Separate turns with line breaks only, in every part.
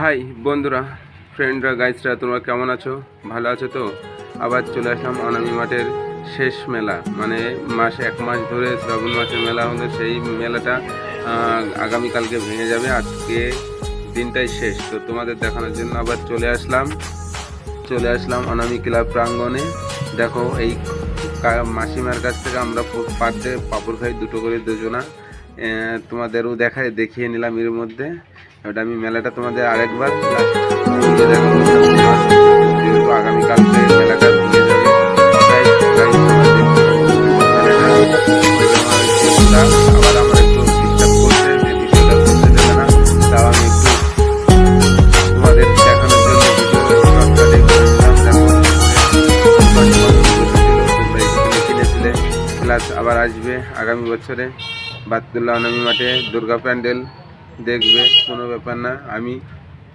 High বন্ধুরা, ফ্রেন্ডরা, গাইজরা, তোমরা কেমন আছো? ভালো আছো তো? আবার চলে আসলাম অনামি মাঠের শেষ মেলা, মানে এক মাস ধরে শ্রাবণ মাসের মেলা হলো। সেই মেলাটা আগামীকালকে ভেঙে যাবে। আজকে দিনটাই শেষ, তো তোমাদের দেখানোর জন্য আবার চলে আসলাম অনামি ক্লাব প্রাঙ্গণে। দেখো, এই মাসিমার কাছ থেকে আমরা পার ডে পাঁপড় খাই, দুটো করে দুজনা। তোমাদেরও দেখিয়ে নিলাম এর মধ্যে। ওটা আমি মেলাটা তোমাদের আরেকবার দেখাবো, যেহেতু আগামীকালকে মেলাটা ভেঙে যাবে। আবার আমার একটু ডিস্টার্ব করছে, যে বিষয়টা বলতে দেবে না। তাও আমি একটু তোমাদের দেখানোর জন্য কিনেছিলে। প্লাস আবার আসবে আগামী বছরে বাতুল্লাহ অনামি মাঠে দুর্গা প্যান্ডেল দেখবে, কোনো ব্যাপার না। আমি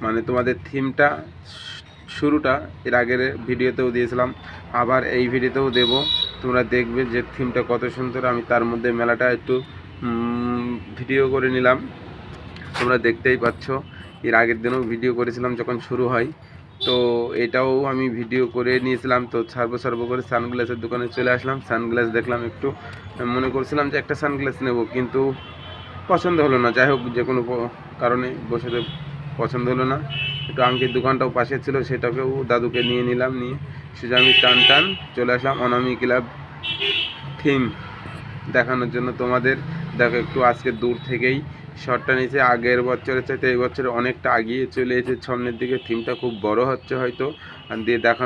মানে তোমাদের থিমটা শুরুটা এর আগের ভিডিওতেও দিয়েছিলাম, আবার এই ভিডিওতেও দেব। তোমরা দেখবে যে থিমটা কত সুন্দর। আমি তার মধ্যে মেলাটা একটু ভিডিও করে নিলাম, তোমরা দেখতেই পাচ্ছ। এর আগের দিনও ভিডিও করেছিলাম যখন শুরু হয়, তো এটাও আমি ভিডিও করে নিয়েছিলাম। তো সার্বো করে সানগ্লাসের দোকানে চলে আসলাম। সানগ্লাস দেখলাম, একটু মনে করছিলাম যে একটা সানগ্লাস নেব, কিন্তু পছন্দ হলো না। যাই হোক, যে কোনো কারণে বসে পছন্দ হলো না। একটু আংটির দোকানটাও পাশে ছিল, সেটাকেও দাদুকে নিয়ে নিলাম। নিয়ে সোজা আমি টান চলে আসলাম অনামি ক্লাব থিম দেখানোর জন্য তোমাদের। দেখো, একটু আজকে দূর থেকেই শটটা নিয়েছে। আগের বছরের চাইতে এই বছরে অনেকটা এগিয়ে চলে এসেছে সামনের দিকে। থিমটা খুব বড় হচ্ছে হয়তো, আর দিয়ে দেখানো